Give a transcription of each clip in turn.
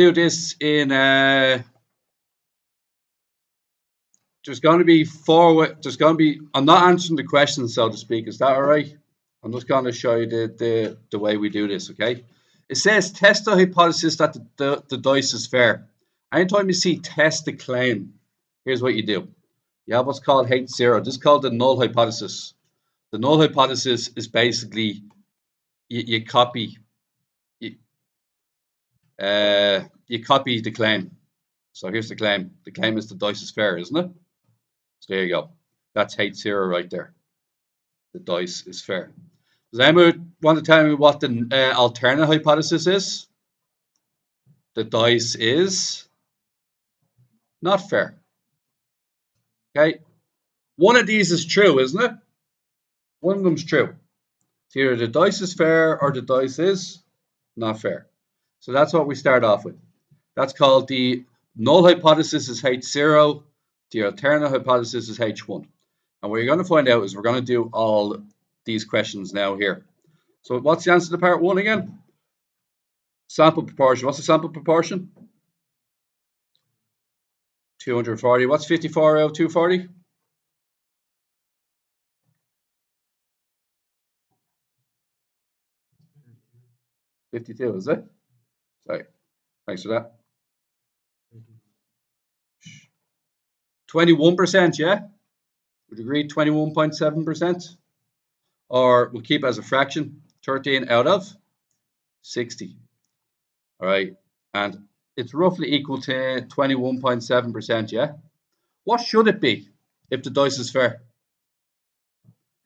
Do this in there's going to be I'm not answering the question, so to speak. Is that all right? I'm just going to show you the way we do this, okay? It says test the hypothesis that the dice is fair. Anytime you see test the claim, here's what you do. You have what's called H0. This is called the null hypothesis. The null hypothesis is basically you copy the claim. So here's the claim. The claim is the dice is fair, isn't it? So there you go. That's H0 right there. The dice is fair. Does anyone want to tell me what the alternate hypothesis is? The dice is not fair. Okay. One of these is true, isn't it? One of them's true. It's either the dice is fair or the dice is not fair. So that's what we start off with. That's called the null hypothesis is H0. The alternate hypothesis is H1. And what you're going to find out is we're going to do all these questions now here. So what's the answer to part 1 again? Sample proportion. What's the sample proportion? 240. What's 54 out of 240? 52, is it? Sorry. Thanks for that. 21%, yeah? Would you agree 21.7%? Or we'll keep it as a fraction, 13 out of 60. All right. And it's roughly equal to 21.7%, yeah? What should it be if the dice is fair?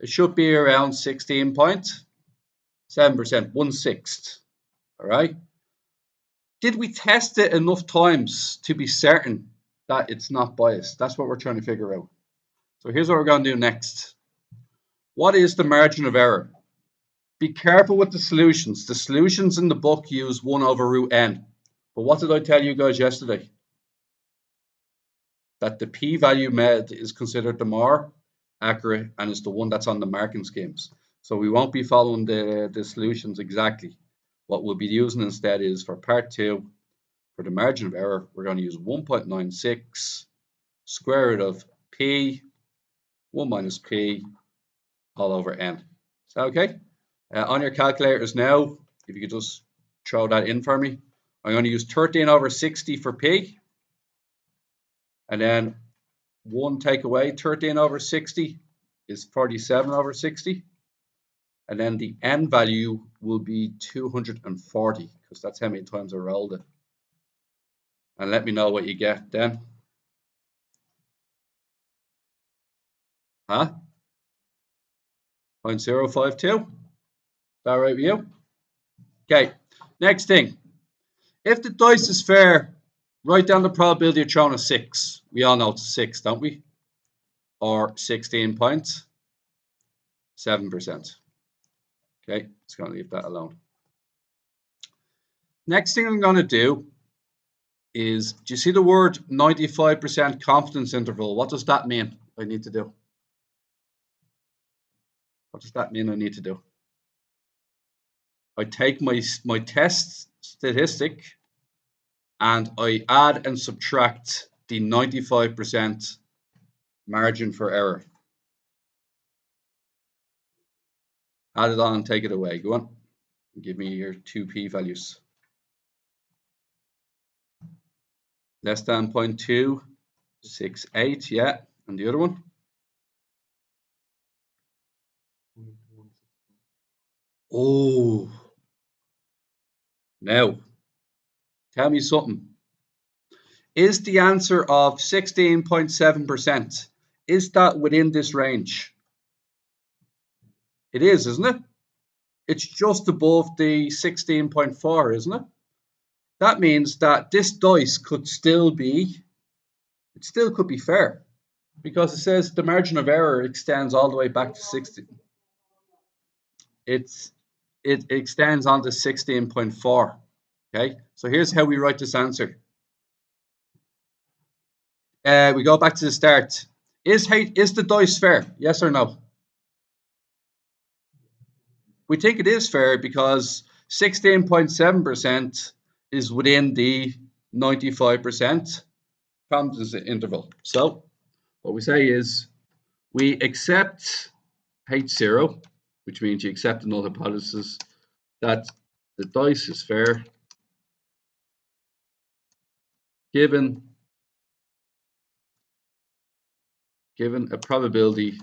It should be around 16.7%, 1/6. All right. Did we test it enough times to be certain that it's not biased? That's what we're trying to figure out. So here's what we're going to do next. What is the margin of error? Be careful with the solutions. The solutions in the book use 1 over root n. But what did I tell you guys yesterday? That the p-value med is considered the more accurate and is the one that's on the marking schemes. So we won't be following the solutions exactly. What we'll be using instead is for part 2, for the margin of error, we're going to use 1.96 square root of p, 1 minus p, all over n. Is that okay? On your calculators now, if you could just throw that in for me. I'm going to use 13 over 60 for p. And then 1 take away 13 over 60 is 47 over 60. And then the n value will be 240, because that's how many times I rolled it. And let me know what you get then. Huh? 0.052? Is that right with you? Okay, next thing. If the dice is fair, write down the probability of throwing a 6. We all know it's a 6, don't we? Or 16.7%. Okay, just going to leave that alone. Next thing I'm going to do is, do you see the word 95% confidence interval? What does that mean I need to do? What does that mean I need to do? I take my test statistic and I add and subtract the 95% margin for error. Add it on and take it away. Go on. Give me your 2 p-values. Less than 0.268, yeah. And the other one? Oh. Now, tell me something. Is the answer of 16.7%, is that within this range? It is, isn't it? It's just above the 16.4, isn't it? That means that this dice could still be, it still could be fair, because it says the margin of error extends all the way back to 16. It extends on to 16.4. Okay, so here's how we write this answer. We go back to the start. Is the dice fair? Yes or no? We think it is fair because 16.7% is within the 95% confidence interval. So what we say is we accept H0, which means you accept the null hypothesis that the dice is fair given a probability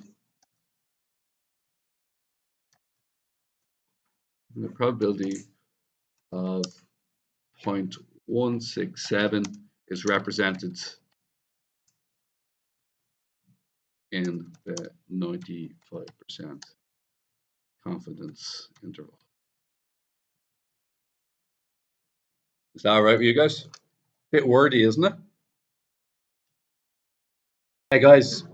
of 0.167 is represented in the 95% confidence interval. Is that all right with you guys? Bit wordy, isn't it? Hey guys,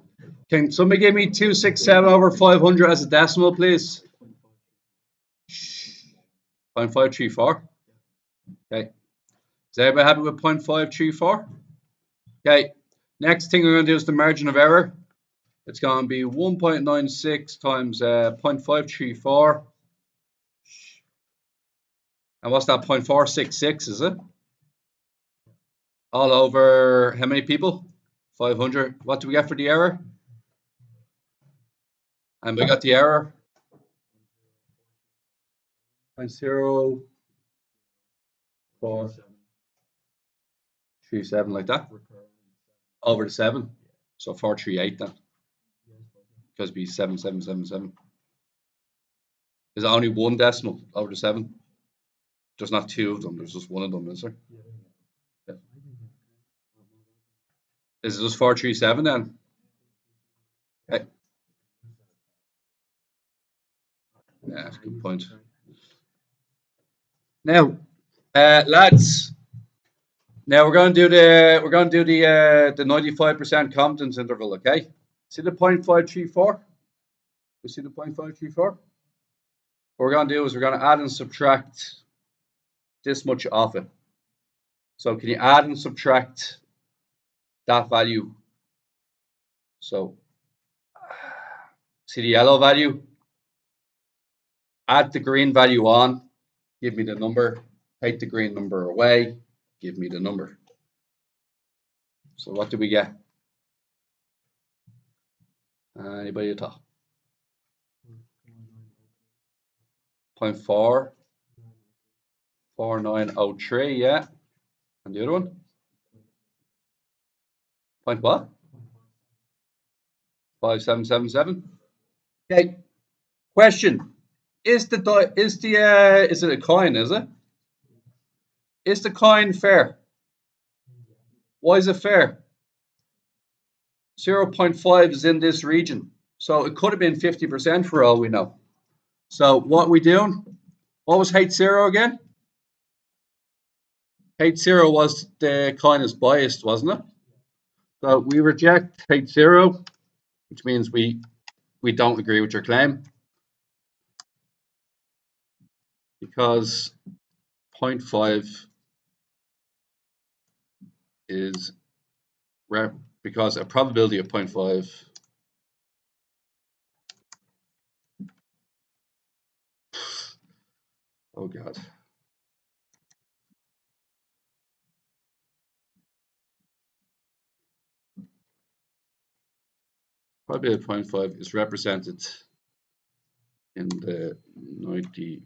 can somebody give me 267 over 500 as a decimal, please? 0.534. Okay. Is everybody happy with 0.534? Okay. Next thing we're going to do is the margin of error. It's going to be 1.96 times 0.534. And what's that? 0.466, is it? All over how many people? 500. What do we get for the error? And we got the error. 0.0437, like that. Over the 7. So 438 then. Because it'd be 7777. Is it only one decimal over the 7? There's not two of them, there's just one of them, is there? Yeah. Is it just 437 then? Okay. Yeah, that's a good point. Now, lads, now we're going to do the 95% confidence interval, okay? See the 0.534? You see the 0.534? What we're going to do is we're going to add and subtract this much off it. So can you add and subtract that value? So see the yellow value? Add the green value on, give me the number. Take the green number away, give me the number. So what do we get? Anybody at all? 0.44903, yeah. And the other one? Point what? 5777. Okay. Question: is it a coin? Is it? Is the coin fair? Why is it fair? 0.5 is in this region, so it could have been 50% for all we know. So what are we doing? What was H0 again? H0 was the coin is biased, wasn't it? So we reject H0, which means we don't agree with your claim because 0.5 is because a probability of 0.5 oh god. Probability of 0.5 is represented in the 95%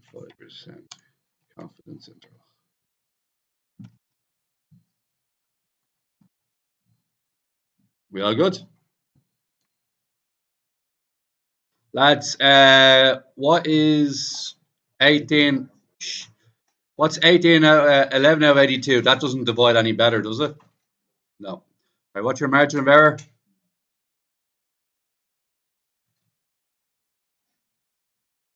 confidence interval. We all good? Lads, what is 18? What's 18 11 out of 82? That doesn't divide any better, does it? No. All right, what's your margin of error?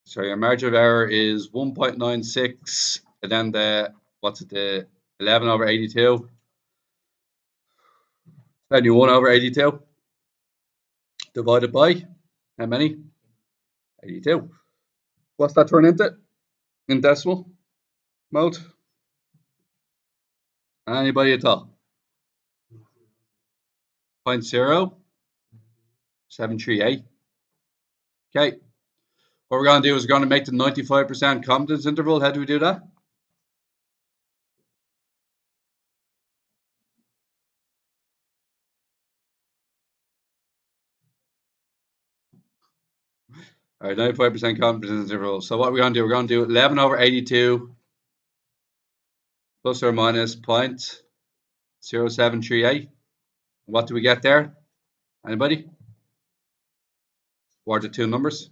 So your margin of error is 1.96, and then the 11 over 82? 21 over 82 divided by how many? 82. What's that turn into in decimal mode? Anybody at all? 0.0738. Okay. What we're going to do is we're going to make the 95% confidence interval. How do we do that? All right, 95% confidence interval. So what we're going to do, we're going to do 11 over 82 plus or minus 0.0738. What do we get there? Anybody? What are the two numbers?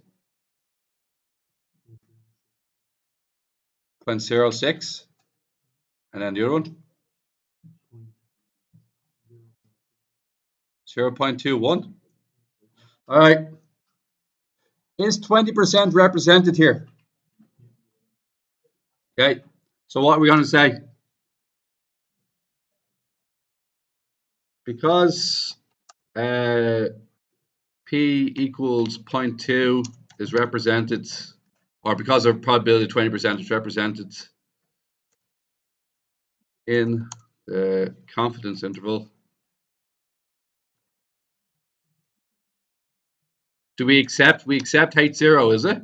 0.06. And then the other one? 0.21. All right. Is 20% represented here? Okay. So what are we going to say? Because P equals 0.2 is represented, or because of probability 20% is represented in the confidence interval. Do we accept? We accept H0, is it?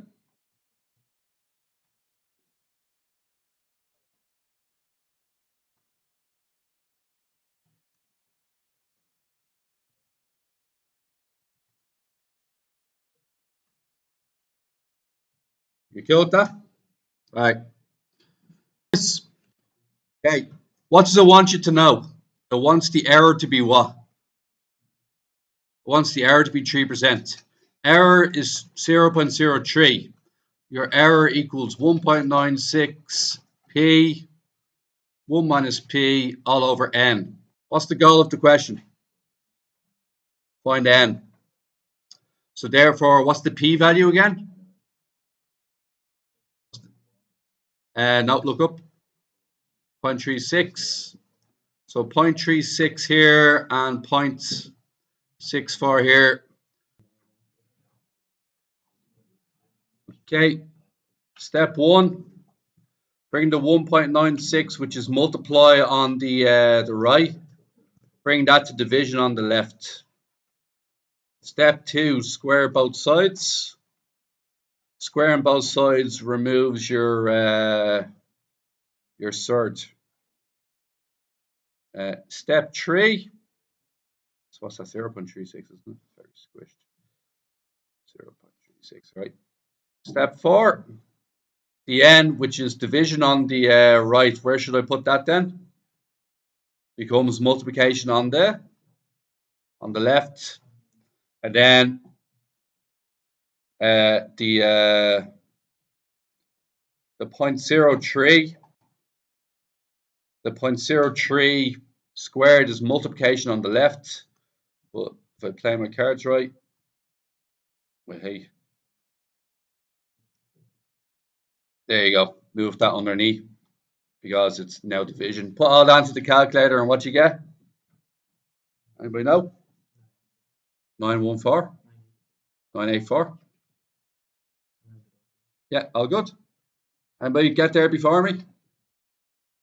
You killed that? All right. Okay. What does it want you to know? It wants the error to be what? It wants the error to be 3%. Error is 0.03. Your error equals 1.96 P 1 minus P all over N. What's the goal of the question? Find N. So therefore, what's the P value again? No, look up. 0.36. So 0.36 here and 0.64 here. Okay. Step 1. Bring the 1.96, which is multiply on the right. Bring that to division on the left. Step 2. Square both sides. Squaring both sides removes your surd. Step 3. So what's that? 0.36, isn't it? Very squished. 0.36, right? Step 4. The n, which is division on the right. Where should I put that then? Becomes multiplication on the left, and then the 0.03. The 0.03 squared is multiplication on the left. But if I play my cards right, well, hey, there you go. Move that underneath because it's now division. Put all that into the calculator, and what you get? Anybody know? 914, 984. Yeah, all good. Anybody get there before me?